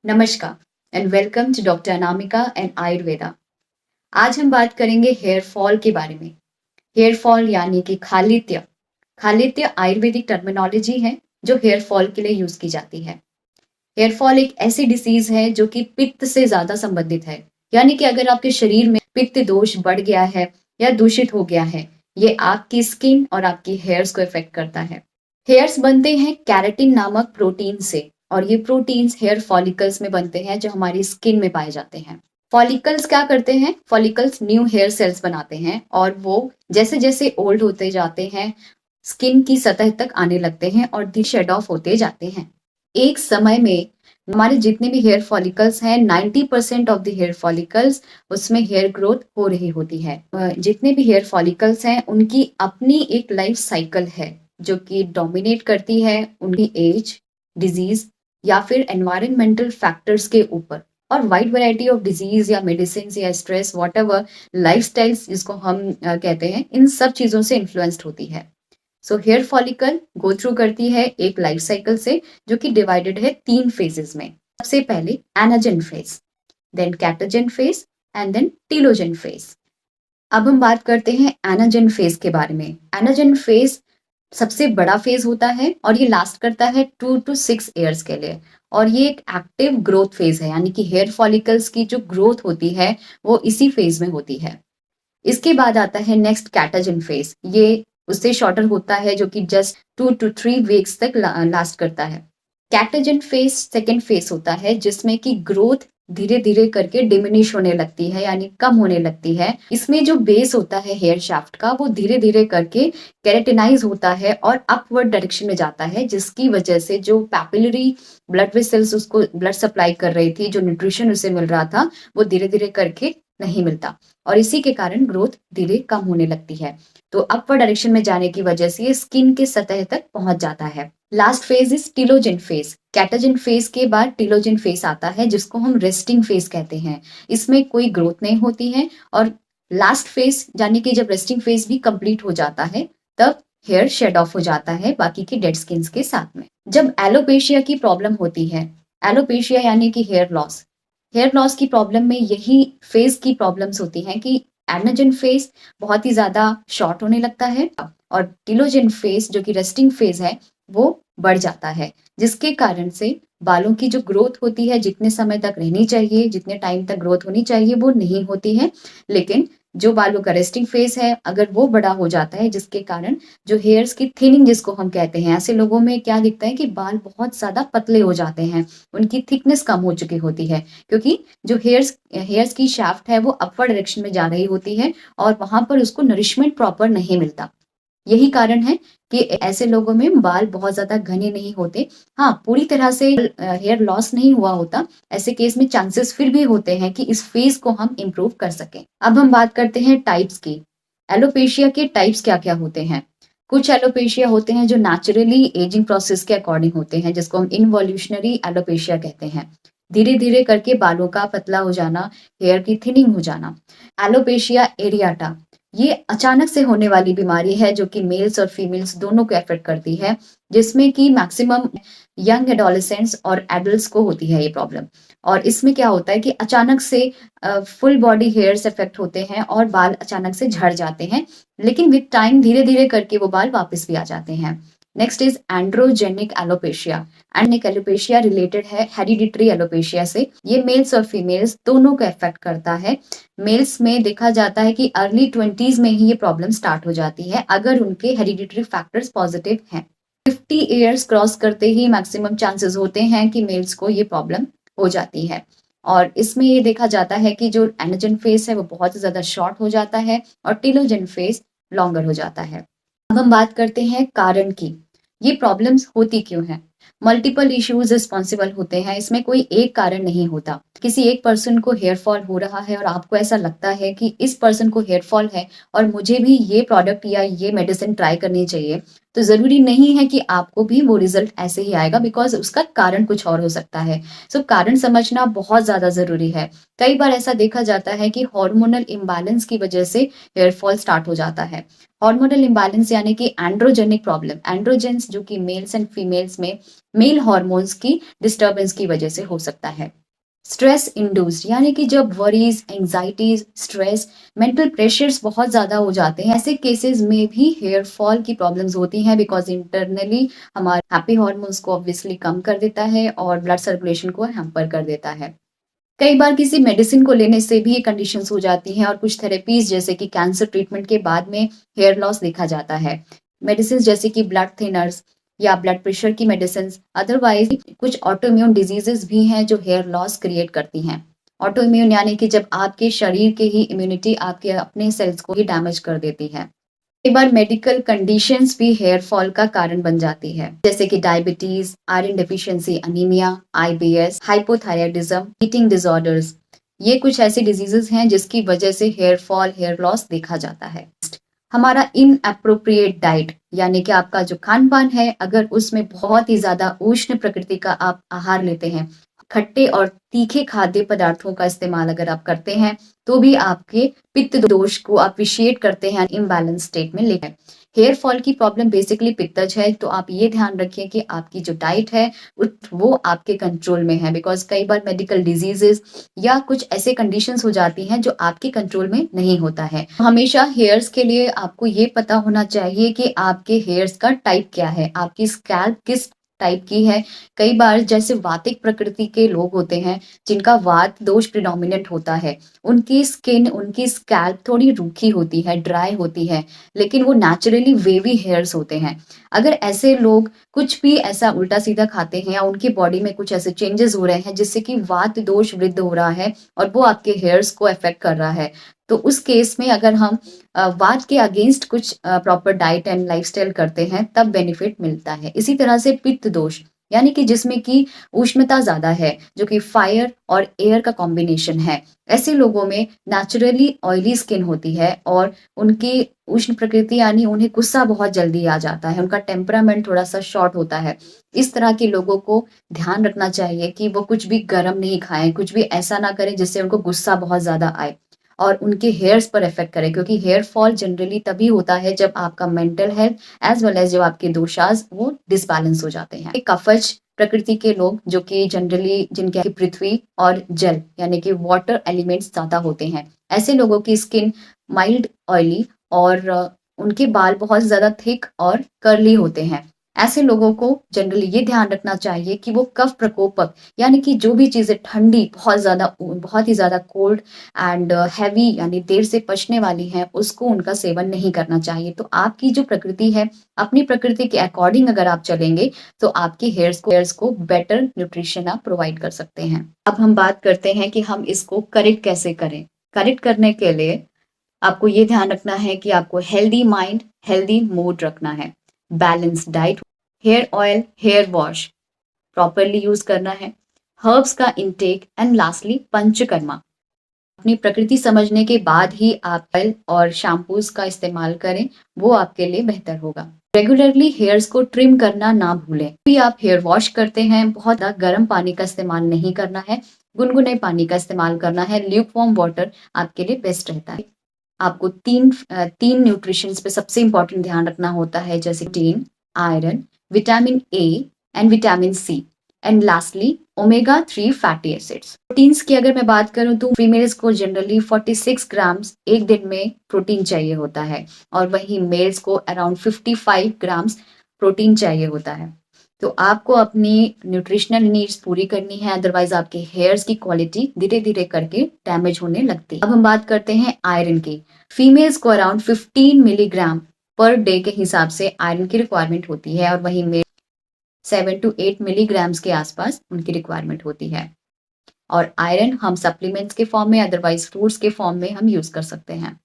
नमस्कार and welcome to doctor Anamika and Ayurveda. आज हम बात करेंगे हेयर फॉल के बारे में। हेयर फॉल यानी कि खालित्य। खालित्य आयुर्वेदिक टर्मिनोलॉजी है जो हेयर फॉल के लिए यूज की जाती है। हेयर फॉल एक ऐसी डिसीज है जो कि पित्त से ज्यादा संबंधित है, यानी कि अगर आपके शरीर में पित्त दोष बढ़ गया है या दूषित हो गया है, ये आपकी स्किन और आपकी हेयर्स को इफेक्ट करता है। हेयर्स बनते हैं कैराटिन नामक प्रोटीन से, और ये प्रोटीन्स हेयर फॉलिकल्स में बनते हैं जो हमारी स्किन में पाए जाते हैं। फॉलिकल्स क्या करते हैं? फॉलिकल्स न्यू हेयर सेल्स बनाते हैं और वो जैसे जैसे ओल्ड होते जाते हैं स्किन की सतह तक आने लगते हैं और दी शेड ऑफ होते जाते हैं। एक समय में हमारे जितने भी हेयर फॉलिकल्स हैं, 90% ऑफ द हेयर फॉलिकल्स उसमें हेयर ग्रोथ हो रही होती है। जितने भी हेयर फॉलिकल्स हैं उनकी अपनी एक लाइफ साइकिल है जो कि डोमिनेट करती है उनकी एज, डिजीज या फिर एनवायरमेंटल फैक्टर्स के ऊपर। और वाइड वैरायटी ऑफ डिजीज या मेडिसिन या स्ट्रेस वॉट एवर लाइफस्टाइल्स जिसको हम कहते हैं, इन सब चीजों से इन्फ्लुएंस्ड होती है। So here follicle go through करती है एक लाइफ साइकिल से जो कि डिवाइडेड है 3 फेजेस में। सबसे पहले anagen phase, then catagen phase and then telogen phase. अब हम बात करते हैं एनाजन फेज के बारे में। एनाजन फेज सबसे बड़ा फेज होता है और ये लास्ट करता है 2 to 6 ईयर्स के लिए, और ये एक एक्टिव ग्रोथ फेज है, यानी कि हेयर फॉलिकल्स की जो ग्रोथ होती है वो इसी फेज में होती है। इसके बाद आता है नेक्स्ट कैटाजन फेज। ये उससे शॉर्टर होता है जो कि जस्ट 2 to 3 वीक्स तक लास्ट करता है। कैटाजन फेज सेकेंड फेज होता है जिसमें कि ग्रोथ धीरे धीरे करके डिमिनिश होने लगती है, यानी कम होने लगती है। इसमें जो बेस होता है हेयर शाफ्ट का वो धीरे धीरे करके केराटिनाइज होता है और अपवर्ड डायरेक्शन में जाता है, जिसकी वजह से जो पैपिलरी ब्लड वेसल्स उसको ब्लड सप्लाई कर रही थी, जो न्यूट्रिशन उसे मिल रहा था, वो धीरे धीरे करके नहीं मिलता और इसी के कारण ग्रोथ धीरे कम होने लगती है। तो अपवर्ड डायरेक्शन में जाने की वजह से ये स्किन के सतह तक पहुंच जाता है। Last phase is telogen phase. Catagen phase के बाद टीलोजन फेज आता है जिसको हम रेस्टिंग फेज कहते हैं। इसमें कोई ग्रोथ नहीं होती है और लास्ट फेज यानी कि जब रेस्टिंग फेज भी कंप्लीट हो जाता है तब हेयर शेड ऑफ हो जाता है बाकी की डेड स्किन के साथ में। जब एलोपेशिया की प्रॉब्लम होती है, एलोपेशिया यानी कि हेयर लॉस, हेयर लॉस की प्रॉब्लम में यही फेज की प्रॉब्लम्स होती हैं कि एनाजन फेज बहुत ही ज्यादा शॉर्ट होने लगता है और टीलोजन फेज जो कि रेस्टिंग फेज है वो बढ़ जाता है, जिसके कारण से बालों की जो ग्रोथ होती है जितने समय तक रहनी चाहिए, जितने टाइम तक ग्रोथ होनी चाहिए वो नहीं होती है। लेकिन जो बालों का रेस्टिंग फेज है अगर वो बड़ा हो जाता है, जिसके कारण जो हेयर्स की थिनिंग जिसको हम कहते हैं, ऐसे लोगों में क्या दिखता है कि बाल बहुत ज्यादा पतले हो जाते हैं, उनकी थिकनेस कम हो चुकी होती है, क्योंकि जो हेयर्स की शाफ्ट है वो अपवर्ड डायरेक्शन में जा रही होती है और वहां पर उसको नरिशमेंट प्रॉपर नहीं मिलता। यही कारण है कि ऐसे लोगों में बाल बहुत ज्यादा घने नहीं होते। हाँ, पूरी तरह से हेयर लॉस नहीं हुआ होता, ऐसे केस में चांसेस फिर भी होते हैं कि इस फेज को हम इम्प्रूव कर सकें। अब हम बात करते हैं टाइप्स की। एलोपेशिया के टाइप्स क्या क्या होते हैं। कुछ एलोपेशिया होते हैं जो नेचुरली एजिंग प्रोसेस के अकॉर्डिंग होते हैं, जिसको हम इनवॉल्यूशनरी एलोपेशिया कहते हैं। धीरे धीरे करके बालों का पतला हो जाना, हेयर की थिनिंग हो जाना। एलोपेशिया एरियाटा, ये अचानक से होने वाली बीमारी है जो कि मेल्स और फीमेल्स दोनों को अफेक्ट करती है, जिसमें कि मैक्सिमम यंग एडोलेसेंट्स और एडल्ट्स को होती है ये प्रॉब्लम। और इसमें क्या होता है कि अचानक से फुल बॉडी हेयर्स इफेक्ट होते हैं और बाल अचानक से झड़ जाते हैं, लेकिन विद टाइम धीरे धीरे करके वो बाल वापस भी आ जाते हैं। Next is androgenic alopecia. Androgenic alopecia related है हेरिडिटरी एलोपेशिया से। ये मेल्स और फीमेल्स दोनों को अफेक्ट करता है। मेल्स में देखा जाता है कि अर्ली 20s में ही ये प्रॉब्लम स्टार्ट हो जाती है अगर उनके हेरिडिटरी फैक्टर्स पॉजिटिव हैं। 50 ईयर्स क्रॉस करते ही मैक्सिमम चांसेस होते हैं कि मेल्स को ये प्रॉब्लम हो जाती है। और इसमें ये देखा जाता है कि जो एनाजन फेज है वो बहुत ज्यादा शॉर्ट हो जाता है और टीलोजन फेज लॉन्गर हो जाता है। अब हम बात करते हैं कारण की। ये प्रॉब्लम्स होती क्यों हैं? मल्टीपल इश्यूज रिस्पॉन्सिबल होते हैं, इसमें कोई एक कारण नहीं होता। किसी एक पर्सन को हेयर फॉल हो रहा है और आपको ऐसा लगता है कि इस पर्सन को हेयर फॉल है और मुझे भी ये प्रोडक्ट या ये मेडिसिन ट्राई करनी चाहिए, तो जरूरी नहीं है कि आपको भी वो रिजल्ट ऐसे ही आएगा, बिकॉज उसका कारण कुछ और हो सकता है। सो कारण समझना बहुत ज्यादा जरूरी है। कई बार ऐसा देखा जाता है कि हार्मोनल इम्बैलेंस की वजह से हेयर फॉल स्टार्ट हो जाता है। हार्मोनल इम्बैलेंस यानी कि एंड्रोजेनिक प्रॉब्लम। एंड्रोजेंस जो कि मेल्स एंड फीमेल्स में मेल हॉर्मोन्स की डिस्टर्बेंस की वजह से हो सकता है। स्ट्रेस इंड्यूस्ड यानी कि जब worries, anxieties, stress, mental pressures बहुत ज्यादा हो जाते हैं, ऐसे केसेस में भी हेयर फॉल की प्रॉब्लम्स होती हैं, बिकॉज इंटरनली हमारे हैप्पी हार्मोन्स को ऑब्वियसली कम कर देता है और ब्लड सर्कुलेशन को हैम्पर कर देता है। कई बार किसी मेडिसिन को लेने से भी ये कंडीशंस हो जाती हैं, और कुछ थेरेपीज जैसे कि कैंसर ट्रीटमेंट के बाद में हेयर लॉस देखा जाता है। मेडिसिन जैसे कि ब्लड थिनर्स या ब्लड प्रेशर की मेडिसिन, अदरवाइज कुछ ऑटोइम्यून डिजीजेस भी हैं जो हेयर लॉस क्रिएट करती हैं। ऑटोइम्यून यानी कि जब आपके शरीर के ही इम्यूनिटी आपके अपने सेल्स को ही डैमेज कर देती है। कई बार मेडिकल कंडीशंस भी हेयर फॉल का कारण बन जाती है, जैसे कि diabetes, iron deficiency anaemia, IBS, hypothyroidism, eating disorders. ये कुछ ऐसी डिजीजेस हैं जिसकी वजह से हेयर फॉल, हेयर लॉस देखा जाता है। हमारा इन अप्रोप्रिएट डाइट यानी कि आपका जो खान पान है, अगर उसमें बहुत ही ज्यादा उष्ण प्रकृति का आप आहार लेते हैं, खट्टे और तीखे खाद्य पदार्थों का इस्तेमाल अगर आप करते हैं, तो भी आपके पित्त दोष को अप्रिशिएट करते हैं, इम्बैलेंस स्टेट में लेकर। हेयर फॉल की प्रॉब्लम बेसिकली पित्तज है, तो आप ये ध्यान रखिए कि आपकी जो डाइट है वो आपके कंट्रोल में है, बिकॉज कई बार मेडिकल डिजीजेस या कुछ ऐसे कंडीशंस हो जाती हैं जो आपके कंट्रोल में नहीं होता है। हमेशा हेयर्स के लिए आपको ये पता होना चाहिए कि आपके हेयर्स का टाइप क्या है, आपकी स्कैल्प किस टाइप की है। कई बार जैसे वातिक प्रकृति के लोग होते हैं, जिनका वात दोष प्रिडोमिनेंट होता है, उनकी स्किन, उनकी स्कैल्प थोड़ी रूखी होती है, ड्राई होती है, लेकिन वो नेचुरली वेवी हेयर्स होते हैं। अगर ऐसे लोग कुछ भी ऐसा उल्टा सीधा खाते हैं या उनकी बॉडी में कुछ ऐसे चेंजेस हो रहे हैं जिससे कि वात दोष वृद्ध हो रहा है और वो आपके हेयर्स को अफेक्ट कर रहा है, तो उस केस में अगर हम वात के अगेंस्ट कुछ प्रॉपर डाइट एंड लाइफस्टाइल करते हैं, तब बेनिफिट मिलता है। इसी तरह से पित्त दोष यानी कि जिसमें कि उष्णता ज्यादा है, जो कि फायर और एयर का कॉम्बिनेशन है, ऐसे लोगों में नेचुरली ऑयली स्किन होती है और उनकी उष्ण प्रकृति यानी उन्हें गुस्सा बहुत जल्दी आ जाता है, उनका टेम्परामेंट थोड़ा सा शॉर्ट होता है। इस तरह के लोगों को ध्यान रखना चाहिए कि वो कुछ भी गर्म नहीं खाएं, कुछ भी ऐसा ना करें जिससे उनको गुस्सा बहुत ज्यादा आए और उनके हेयर्स पर इफेक्ट करे, क्योंकि हेयर फॉल जनरली तभी होता है जब आपका mental health as well as जब आपके दोषास वो डिसबैलेंस हो जाते हैं। कफज प्रकृति के लोग जो कि जनरली जिनके पृथ्वी और जल यानी कि वाटर एलिमेंट्स ज्यादा होते हैं, ऐसे लोगों की स्किन माइल्ड ऑयली और उनके बाल बहुत ज्यादा थिक और कर्ली होते हैं। ऐसे लोगों को जनरली ये ध्यान रखना चाहिए कि वो कफ प्रकोपक यानी कि जो भी चीजें ठंडी, बहुत ही ज्यादा कोल्ड एंड हैवी यानी देर से पचने वाली हैं, उसको उनका सेवन नहीं करना चाहिए। तो आपकी जो प्रकृति है, अपनी प्रकृति के अकॉर्डिंग अगर आप चलेंगे तो आपके हेयर्स को बेटर न्यूट्रिशन आप प्रोवाइड कर सकते हैं। अब हम बात करते हैं कि हम इसको करेक्ट कैसे करें। करेक्ट करने के लिए आपको ये ध्यान रखना है कि आपको हेल्दी माइंड, हेल्दी मूड रखना है, balance diet, hair oil, hair wash properly use करना है, हर्ब्स का इंटेक एंड लास्टली पंचकर्मा। अपनी प्रकृति समझने के बाद ही आप ऑयल और शैम्पूज का इस्तेमाल करें, वो आपके लिए बेहतर होगा। रेगुलरली हेयर्स को ट्रिम करना ना भूलें। भी आप हेयर वॉश करते हैं, बहुत ज़्यादा गर्म पानी का इस्तेमाल नहीं करना है, गुनगुने पानी का इस्तेमाल करना है। ल्यूकवार्म वाटर आपके लिए बेस्ट रहता है। आपको तीन न्यूट्रिशंस पे सबसे इंपॉर्टेंट ध्यान रखना होता है, जैसे protein, iron, vitamin A and vitamin C and lastly omega 3 fatty acids. Proteins की अगर मैं बात करूं तो फीमेल्स को जनरली 46 ग्राम्स एक दिन में प्रोटीन चाहिए होता है और वहीं मेल्स को अराउंड 55 ग्राम्स प्रोटीन चाहिए होता है। तो आपको अपनी न्यूट्रिशनल नीड्स पूरी करनी है, अदरवाइज आपके हेयर्स की क्वालिटी धीरे धीरे करके डैमेज होने लगती है। अब हम बात करते हैं आयरन की। फीमेल्स को अराउंड 15 मिलीग्राम पर डे के हिसाब से आयरन की रिक्वायरमेंट होती है और वहीं मेल 7 to 8 मिलीग्राम्स के आसपास उनकी रिक्वायरमेंट होती है। और आयरन हम सप्लीमेंट्स के फॉर्म में, अदरवाइज फ्रूट्स के फॉर्म में हम यूज कर सकते हैं।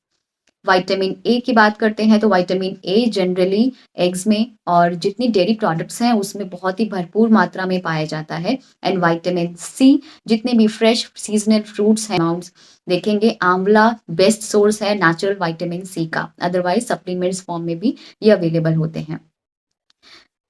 विटामिन ए की बात करते हैं तो विटामिन ए जनरली एग्स में और जितनी डेयरी प्रोडक्ट्स हैं उसमें बहुत ही भरपूर मात्रा में पाया जाता है। एंड विटामिन सी जितने भी फ्रेश सीजनल फ्रूट्स हैं, अमाउंट्स देखेंगे, आंवला बेस्ट सोर्स है नेचुरल विटामिन सी का, अदरवाइज सप्लीमेंट्स फॉर्म में भी ये अवेलेबल होते हैं।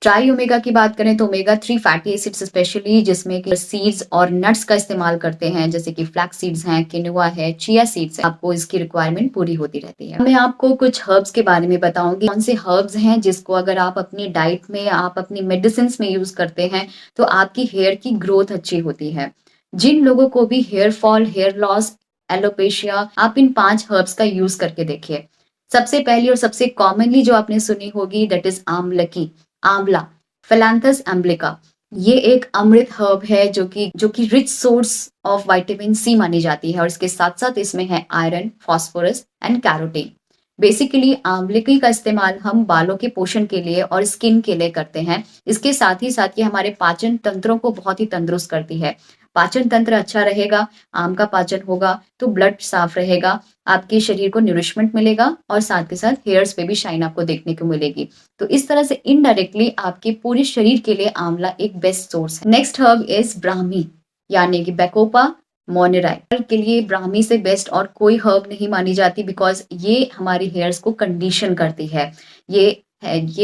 ट्राई ओमेगा की बात करें तो ओमेगा 3 फैटी एसिड्स स्पेशली जिसमें कि सीड्स और नट्स का इस्तेमाल करते हैं, जैसे कि फ्लैक्स सीड्स हैं, किनुआ है, चिया सीड्स है, आपको इसकी रिक्वायरमेंट पूरी होती रहती है। मैं आपको कुछ हर्ब्स के बारे में बताऊंगी, कौन से हर्ब्स हैं जिसको अगर आप अपनी डाइट में, आप अपनी मेडिसिन में यूज करते हैं तो आपकी हेयर की ग्रोथ अच्छी होती है। जिन लोगों को भी hair fall, hair loss, alopecia, आप इन 5 हर्ब्स का यूज करके देखिए। सबसे पहली और सबसे कॉमनली जो आपने सुनी होगी दैट इज आमलकी, आंवला, फिलैंथस एम्ब्लिका। ये एक अमृत हर्ब है जो कि rich source of vitamin C मानी जाती है, और इसके साथ साथ इसमें है iron, phosphorus and carotene. Basically आंवलिकी का इस्तेमाल हम बालों के पोषण के लिए और स्किन के लिए करते हैं। इसके साथ ही साथ ये हमारे पाचन तंत्रों को बहुत ही तंदुरुस्त करती है। पाचन तंत्र अच्छा रहेगा, आम का पाचन होगा तो ब्लड साफ रहेगा, आपके शरीर को न्यूरिशमेंट मिलेगा और साथ के साथ हेयर्स पे भी शाइन आपको देखने को मिलेगी। तो इस तरह से इनडायरेक्टली आपके पूरे शरीर के लिए आंवला एक बेस्ट सोर्स है। नेक्स्ट हर्ब इज ब्राह्मी, यानी कि बेकोपा मोनेराई। के लिए ब्राह्मी से बेस्ट और कोई हर्ब नहीं मानी जाती, बिकॉज ये हमारी हेयर्स को कंडीशन करती है। ये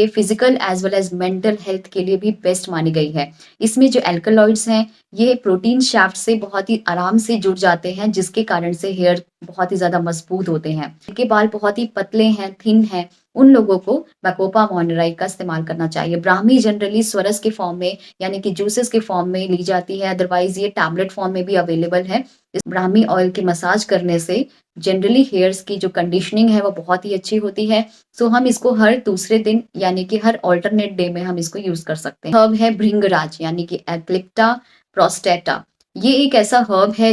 physical as well as mental health के लिए भी बेस्ट मानी गई है। इसमें जो एल्कलॉइड्स हैं ये प्रोटीन शाफ्ट से बहुत ही आराम से जुड़ जाते हैं, जिसके कारण से हेयर बहुत ही ज्यादा मजबूत होते हैं। इनके बाल बहुत ही पतले हैं, थिन हैं, उन लोगों को बैकोपा मोनेराई का इस्तेमाल करना चाहिए। ब्राह्मी जनरली स्वरस के फॉर्म में यानी कि जूसेस के फॉर्म में ली जाती है, अदरवाइज ये टैबलेट फॉर्म में भी अवेलेबल है। इस ब्राह्मी ऑयल के मसाज करने से जनरली हेयर्स की जो कंडीशनिंग है वो बहुत ही अच्छी होती है। सो हम इसको हर दूसरे दिन यानी कि हर ऑल्टरनेट डे में हम इसको यूज कर सकते हैं। हर्ब है भृंगराज, यानी कि एग्लिप्टा प्रोस्टेटा। ये एक ऐसा हर्ब है,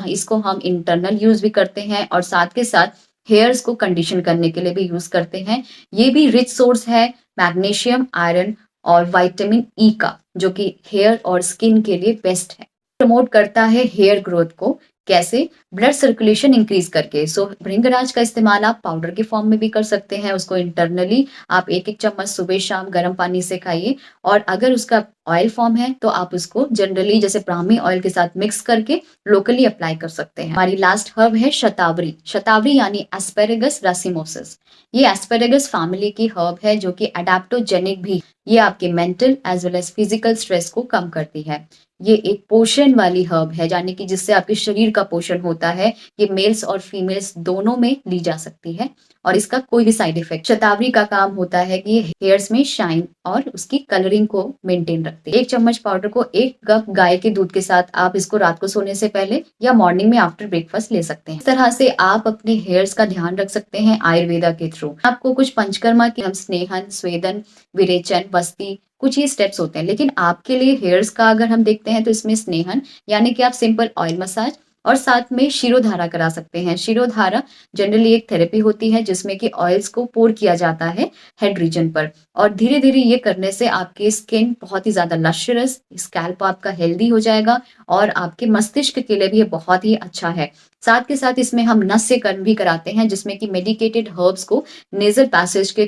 इसको हम इंटरनल यूज भी करते हैं और साथ के साथ हेयर्स को कंडीशन करने के लिए भी यूज करते हैं। ये भी रिच सोर्स है मैग्नीशियम, आयरन और विटामिन ई का, जो कि हेयर और स्किन के लिए बेस्ट है। प्रमोट करता है हेयर ग्रोथ को। कैसे? ब्लड सर्कुलेशन इंक्रीज करके। सो भृंगराज का इस्तेमाल आप पाउडर के फॉर्म में भी कर सकते हैं। उसको इंटरनली आप 1-1 चम्मच सुबह शाम गर्म पानी से खाइए, और अगर उसका ऑयल फॉर्म है तो आप उसको जनरली जैसे ब्राह्मी ऑयल के साथ मिक्स करके लोकली अप्लाई कर सकते हैं। हमारी लास्ट हर्ब है शतावरी। शतावरी यानी एस्पेरेगस रासिमोसिस। ये एस्पेरेगस फैमिली की हर्ब है जो कि एडेप्टोजेनिक भी, ये आपके mental as well as physical stress को कम करती है। ये एक पोषण वाली हर्ब है, यानी कि जिससे आपके शरीर का पोषण होता है। ये मेल्स और फीमेल्स दोनों में ली जा सकती है और इसका कोई भी साइड इफेक्ट। शतावरी का काम होता है कि हेयर्स में शाइन और उसकी कलरिंग को मेंटेन रखती है। 1 चम्मच पाउडर को 1 कप गाय के दूध के साथ आप इसको रात को सोने से पहले या मॉर्निंग में आफ्टर ब्रेकफास्ट ले सकते हैं। इस तरह से आप अपने हेयर्स का ध्यान रख सकते हैं आयुर्वेदा के थ्रू। आपको कुछ पंचकर्मा की, हम स्नेहन, स्वेदन, विरेचन, बस्ती, कुछ ये स्टेप्स होते हैं, लेकिन आपके लिए हेयर्स का अगर हम देखते हैं तो इसमें स्नेहन यानी कि आप सिंपल ऑयल मसाज और साथ में शिरोधारा करा सकते हैं। शिरोधारा जनरली एक थेरेपी होती है जिसमें कि ऑयल्स को पोर किया जाता है हेड रीजन पर, और धीरे धीरे ये करने से आपकी स्किन बहुत ही ज्यादा लश्यरस, स्कैल्प आपका हेल्दी हो जाएगा और आपके मस्तिष्क के लिए भी ये बहुत ही अच्छा है। साथ के साथ इसमें हम नस्य कर्म भी कराते हैं, जिसमें कि मेडिकेटेड हर्ब्स को नेजल पैसेज के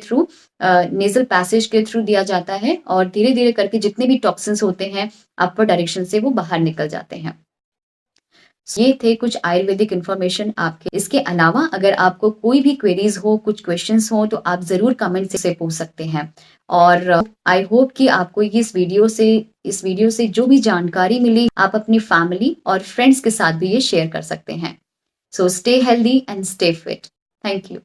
थ्रू दिया जाता है, और धीरे धीरे करके जितने भी टॉक्सिन्स होते हैं अपर डायरेक्शन से वो बाहर निकल जाते हैं। ये थे कुछ आयुर्वेदिक इंफॉर्मेशन आपके। इसके अलावा अगर आपको कोई भी क्वेरीज हो, कुछ क्वेश्चंस हो, तो आप जरूर कमेंट से पूछ सकते हैं। और आई होप कि आपको इस वीडियो से जो भी जानकारी मिली आप अपनी फैमिली और फ्रेंड्स के साथ भी ये शेयर कर सकते हैं। So stay healthy and stay fit. Thank you.